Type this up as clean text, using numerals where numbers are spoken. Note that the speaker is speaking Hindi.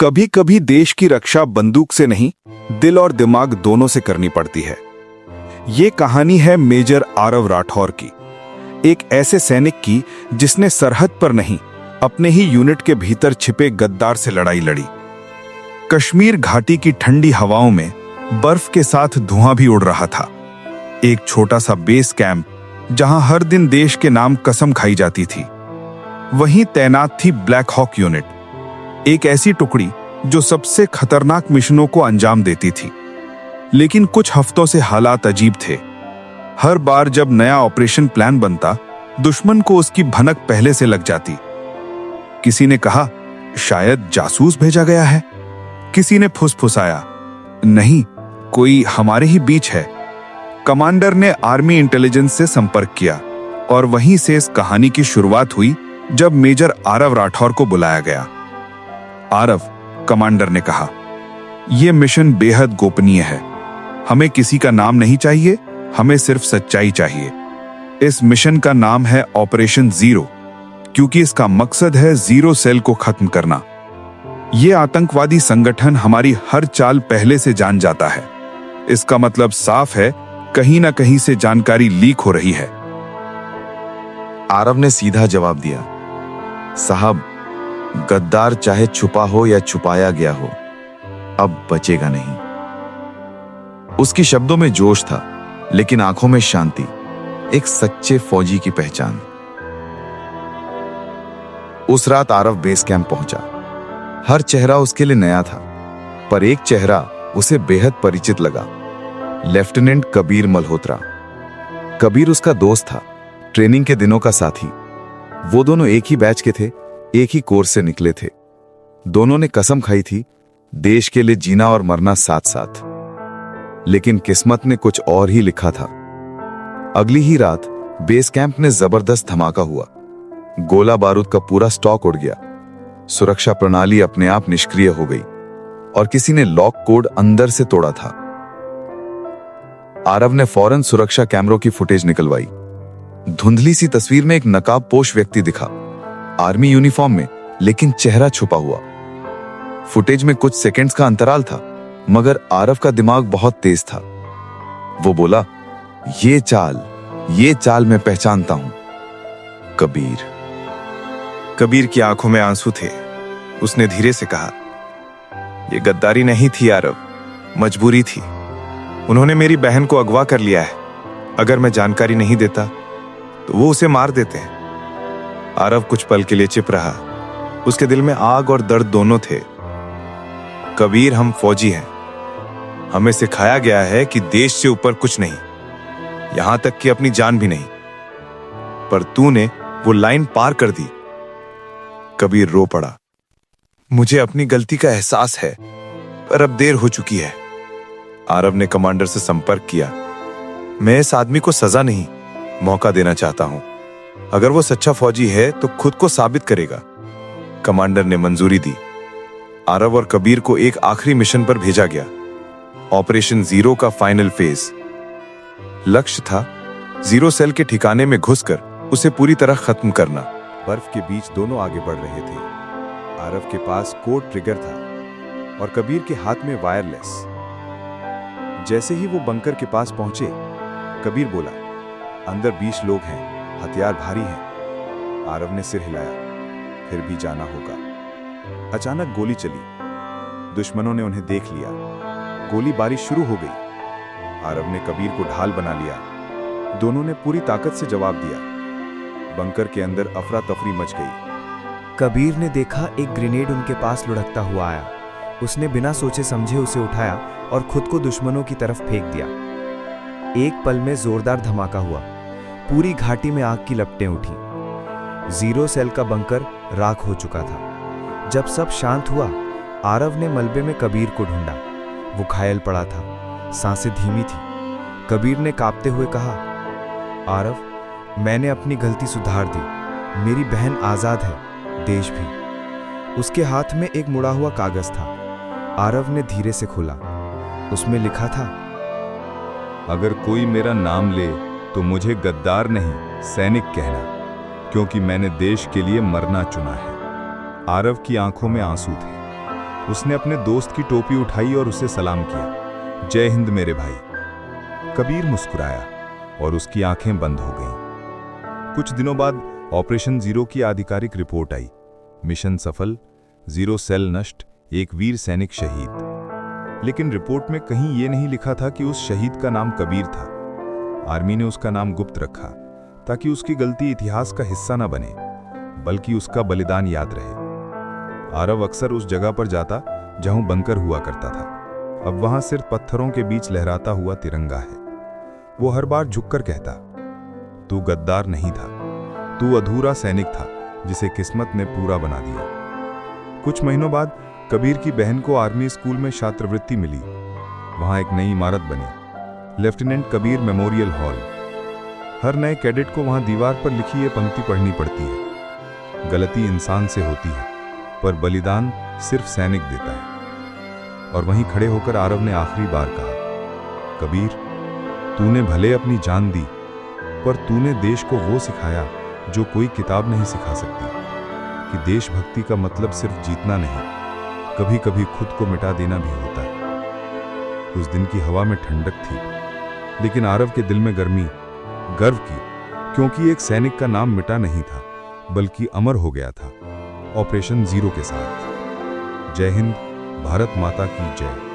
कभी कभी देश की रक्षा बंदूक से नहीं, दिल और दिमाग दोनों से करनी पड़ती है। ये कहानी है मेजर आरव राठौर की, एक ऐसे सैनिक की जिसने सरहद पर नहीं, अपने ही यूनिट के भीतर छिपे गद्दार से लड़ाई लड़ी। कश्मीर घाटी की ठंडी हवाओं में बर्फ के साथ धुआं भी उड़ रहा था। एक छोटा सा बेस कैंप जहां हर दिन देश के नाम कसम खाई जाती थी, वहीं तैनात थी ब्लैक हॉक यूनिट, एक ऐसी टुकड़ी जो सबसे खतरनाक मिशनों को अंजाम देती थी। लेकिन कुछ हफ्तों से हालात अजीब थे। हर बार जब नया ऑपरेशन प्लान बनता, दुश्मन को उसकी भनक पहले से लग जाती। किसी ने कहा शायद जासूस भेजा गया है, किसी ने फुसफुसाया नहीं, कोई हमारे ही बीच है। कमांडर ने आर्मी इंटेलिजेंस से संपर्क किया और वहीं से इस कहानी की शुरुआत हुई जब मेजर आरव राठौर को बुलाया गया। आरव, कमांडर ने कहा, यह मिशन बेहद गोपनीय है। हमें किसी का नाम नहीं चाहिए, हमें सिर्फ सच्चाई चाहिए। इस मिशन का नाम है ऑपरेशन जीरो, क्योंकि इसका मकसद है जीरो सेल को खत्म करना। यह आतंकवादी संगठन हमारी हर चाल पहले से जान जाता है। इसका मतलब साफ है, कहीं ना कहीं से जानकारी लीक हो रही है। आरव ने सीधा जवाब दिया, साहब, गद्दार चाहे छुपा हो या छुपाया गया हो, अब बचेगा नहीं। उसकी शब्दों में जोश था, लेकिन आंखों में शांति, एक सच्चे फौजी की पहचान। उस रात आरव बेस कैंप पहुंचा। हर चेहरा उसके लिए नया था, पर एक चेहरा उसे बेहद परिचित लगा, लेफ्टिनेंट कबीर मल्होत्रा। कबीर उसका दोस्त था, ट्रेनिंग के दिनों का साथी। वो दोनों एक ही बैच के थे, एक ही कोर्स से निकले थे। दोनों ने कसम खाई थी देश के लिए जीना और मरना साथ साथ। लेकिन किस्मत ने कुछ और ही लिखा था। अगली ही रात बेस कैंप में जबरदस्त धमाका हुआ। गोला बारूद का पूरा स्टॉक उड़ गया। सुरक्षा प्रणाली अपने आप निष्क्रिय हो गई और किसी ने लॉक कोड अंदर से तोड़ा था। आरव ने फौरन सुरक्षा कैमरों की फुटेज निकलवाई। धुंधली सी तस्वीर में एक नकाबपोश व्यक्ति दिखा, आर्मी यूनिफॉर्म में, लेकिन चेहरा छुपा हुआ। फुटेज में कुछ सेकंड्स का अंतराल था, मगर आरव का दिमाग बहुत तेज था। वो बोला, ये चाल मैं पहचानता हूं। कबीर। कबीर की आंखों में आंसू थे। उसने धीरे से कहा, यह गद्दारी नहीं थी आरव, मजबूरी थी। उन्होंने मेरी बहन को अगवा कर लिया है। अगर मैं जानकारी नहीं देता तो वो उसे मार देते हैं। आरव कुछ पल के लिए चुप रहा। उसके दिल में आग और दर्द दोनों थे। कबीर, हम फौजी हैं। हमें सिखाया गया है कि देश से ऊपर कुछ नहीं, यहां तक कि अपनी जान भी नहीं। पर तूने वो लाइन पार कर दी। कबीर रो पड़ा। मुझे अपनी गलती का एहसास है, पर अब देर हो चुकी है। आरव ने कमांडर से संपर्क किया। मैं इस आदमी को सजा नहीं, मौका देना चाहता हूं। अगर वो सच्चा फौजी है तो खुद को साबित करेगा। कमांडर ने मंजूरी दी। आरव और कबीर को एक आखिरी मिशन पर भेजा गया, ऑपरेशन जीरो का फाइनल फेज। लक्ष्य था जीरो सेल के ठिकाने में घुसकर उसे पूरी तरह खत्म करना। बर्फ के बीच दोनों आगे बढ़ रहे थे। आरव के पास कोड ट्रिगर था और कबीर के हाथ में वायरलेस। जैसे ही वो बंकर के पास पहुंचे, कबीर बोला, अंदर 20 लोग हैं, हथियार भारी हैं। आरव ने सिर हिलाया, फिर भी जाना होगा। अचानक गोली चली। दुश्मनों ने उन्हें देख लिया। गोलीबारी शुरू हो गई। आरव ने कबीर को ढाल बना लिया। दोनों ने पूरी ताकत से जवाब दिया। बंकर के अंदर अफरा तफरी मच गई। कबीर ने देखा एक ग्रेनेड उनके पास लुढ़कता हुआ आया। उसने बिना सोचे समझे उसे उठाया और खुद को दुश्मनों की तरफ फेंक दिया। एक पल में जोरदार धमाका हुआ। पूरी घाटी में आग की लपटें उठी। जीरो सेल का बंकर राख हो चुका था। जब सब शांत हुआ, आरव ने मलबे में कबीर को ढूंढा। वो घायल पड़ा था, सांसें धीमी थी। कबीर ने कांपते हुए कहा, आरव, मैंने अपनी गलती सुधार दी। मेरी बहन आजाद है, देश भी। उसके हाथ में एक मुड़ा हुआ कागज था। आरव ने धीरे से खोला। उसमें लिखा था, अगर कोई मेरा नाम ले तो मुझे गद्दार नहीं, सैनिक कहना, क्योंकि मैंने देश के लिए मरना चुना है। आरव की आंखों में आंसू थे। उसने अपने दोस्त की टोपी उठाई और उसे सलाम किया। जय हिंद मेरे भाई। कबीर मुस्कुराया और उसकी आंखें बंद हो गईं। कुछ दिनों बाद ऑपरेशन जीरो की आधिकारिक रिपोर्ट आई। मिशन सफल, जीरो सेल नष्ट, एक वीर सैनिक शहीद। लेकिन रिपोर्ट में कहीं यह नहीं लिखा था कि उस शहीद का नाम कबीर था। आर्मी ने उसका नाम गुप्त रखा ताकि उसकी गलती इतिहास का हिस्सा न बने, बल्कि उसका बलिदान याद रहे। आरव अक्सर उस जगह पर जाता जहां बंकर हुआ करता था। अब वहां सिर्फ पत्थरों के बीच लहराता हुआ तिरंगा है। वो हर बार झुककर कहता, तू गद्दार नहीं था, तू अधूरा सैनिक था जिसे किस्मत ने पूरा बना दिया। कुछ महीनों बाद कबीर की बहन को आर्मी स्कूल में छात्रवृत्ति मिली। वहां एक नई इमारत बनी, लेफ्टिनेंट कबीर मेमोरियल हॉल। हर नए कैडेट को वहां दीवार पर लिखी ये पंक्ति पढ़नी पड़ती है, गलती इंसान से होती है पर बलिदान सिर्फ सैनिक देता है। और वहीं खड़े होकर आरव ने आखिरी बार कहा, कबीर, तूने भले अपनी जान दी, पर तूने देश को वो सिखाया जो कोई किताब नहीं सिखा सकती, कि देशभक्ति का मतलब सिर्फ जीतना नहीं, कभी कभी खुद को मिटा देना भी होता है। उस दिन की हवा में ठंडक थी, लेकिन आरव के दिल में गर्मी, गर्व की, क्योंकि एक सैनिक का नाम मिटा नहीं था, बल्कि अमर हो गया था ऑपरेशन जीरो के साथ। जय हिंद, भारत माता की जय।